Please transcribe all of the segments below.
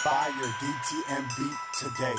Buy your DTM beat today.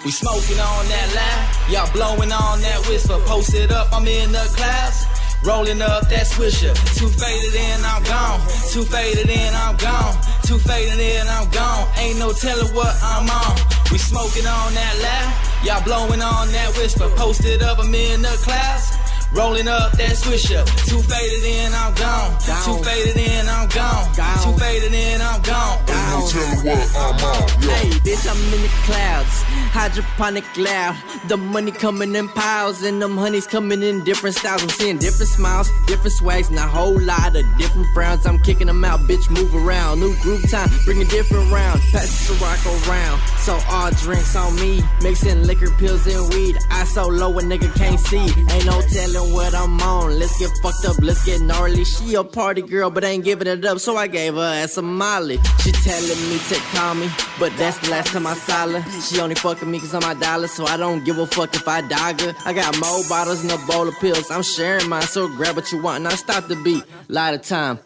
We smoking on that line, y'all blowing on that whisper. Posted up, I'm in the clouds, rolling up that swisher. Too faded in, I'm gone. Too faded in, I'm gone. Too faded in, I'm gone. Ain't no telling what I'm on. We smoking on that line, y'all blowing on that whisper. Posted up, I'm in the clouds, rolling up that swisher. Too faded in, I'm gone. Too faded in, I'm gone. Too faded in, I'm gone. Ain't no telling what I'm on. Hey, bitch, I'm in the clouds. Hydroponic cloud. The money coming in piles and them honeys coming in different styles. I'm seeing different smiles, different swags, and a whole lot of different frowns. I'm kicking them out, bitch, move around. New group time, bring a different round. Pass the rock around. So all drinks on me. Mixing liquor, pills, and weed. I so low a nigga can't see. Ain't no telling what I'm on. Let's get fucked up, let's get gnarly. She a party girl, but ain't giving it up, so I gave her ass a molly. She telling me to call me, but that's the last time I saw her. She only fucking me cause I'm my dollar, so I don't give a fuck if I dog her. I got more bottles and a bowl of pills. I'm sharing mine, so grab what you want. Now stop the beat, light of time.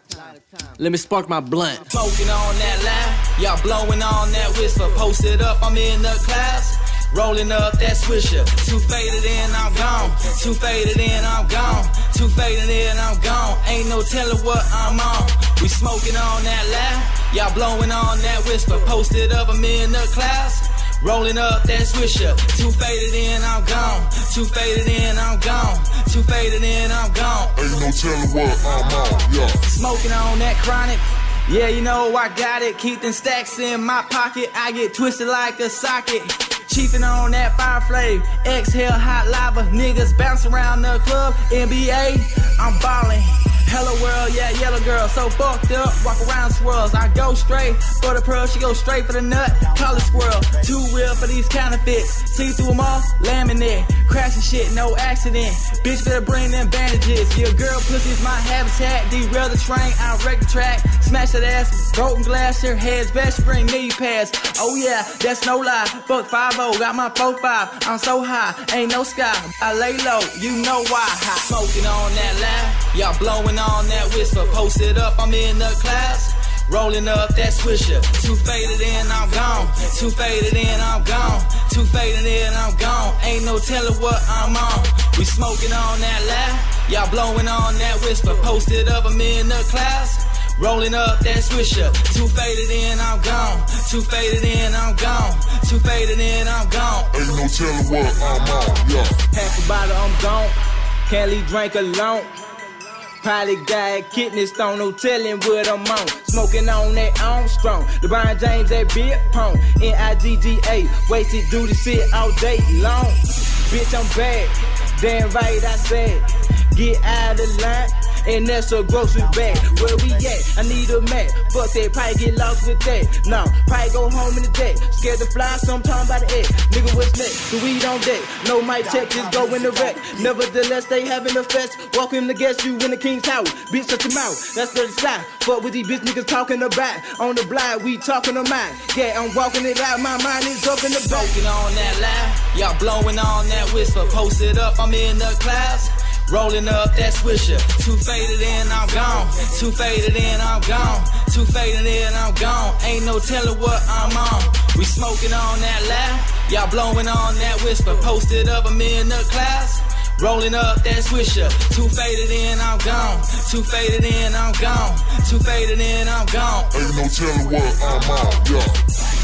Let me spark my blunt. Smoking on that line, y'all blowing on that whisper. Posted up, I'm in the clouds, rolling up that swisher. Too faded in, I'm gone. Too faded in, I'm gone. Too faded in, I'm gone. Ain't no telling what I'm on. We smoking on that line, y'all blowing on that whisper. Posted up, I'm in the clouds, rolling up that swisher. Too faded in, I'm gone. Too faded in, I'm gone. Too faded in, I'm gone. Ain't no telling what I'm on. Yeah. Smoking on that chronic. Yeah, you know I got it. Keep them stacks in my pocket. I get twisted like a socket. Chiefin' on that fire flame. Exhale hot lava. Niggas bounce around the club. NBA, I'm ballin'. Hello world, yeah, yellow girl, so fucked up, walk around swirls. I go straight for the pearl, she go straight for the nut. Call it squirrel, two wheel for these counterfeits. See through them all, laminate, crashing shit, no accident. Bitch better bring them bandages. Your girl pussy's my habitat. Derail the train, I wreck the track. Smash that ass, broken glass, her heads best, bring knee pads. Oh yeah, that's no lie. Fuck 5-0, got my 4-5. I'm so high, ain't no sky. I lay low, you know why. Hot smoking on that line, y'all blowing on that whisper. Posted up, I'm in the clouds, rolling up that swisher. Too faded in, I'm gone. Too faded in, I'm gone. Too faded in, I'm gone. Ain't no telling what I'm on. We smoking on that line, y'all blowing on that whisper. Posted up, I'm in the clouds, rolling up that swisher. Too faded in, I'm gone. Too faded in, I'm gone. Too faded in, I'm gone. Ain't no telling what I'm on. Yeah. Half a bottle, I'm gone. Can't leave drink alone. Probably got kidney stone, no telling what I'm on. Smoking on that Armstrong, LeBron James, that beer pong. N-I-G-G-A, wasted duty shit all day long. Bitch, I'm bad, damn right I said. Get out of line, and that's a grocery bag. Where we at? I need a Mac. Fuck that, probably get lost with that. No, probably go home in the day. Scared to fly, sometime by the egg. Nigga, what's next? The weed on deck. No mic check, just go in the wreck. Nevertheless, they having a fest. Welcome to guest you in the King's Tower. Bitch, shut your mouth. That's the side. Fuck with these bitch niggas talking about. On the block, we talking on mine. Yeah, I'm walking it out. My mind is up in the back. Smoking on that line, y'all blowing on that whisper. Posted up, I'm in the clouds, rolling up that swisher. Too faded in, I'm gone. Too faded in, I'm gone. Too faded in, I'm gone. Ain't no telling what I'm on. We smoking on that line, y'all blowing on that whisper. Posted up, I'm in the clouds, rolling up that swisher. Too faded in, I'm gone. Too faded in, I'm gone. Too faded in, I'm gone. Ain't no telling what I'm on. Yeah.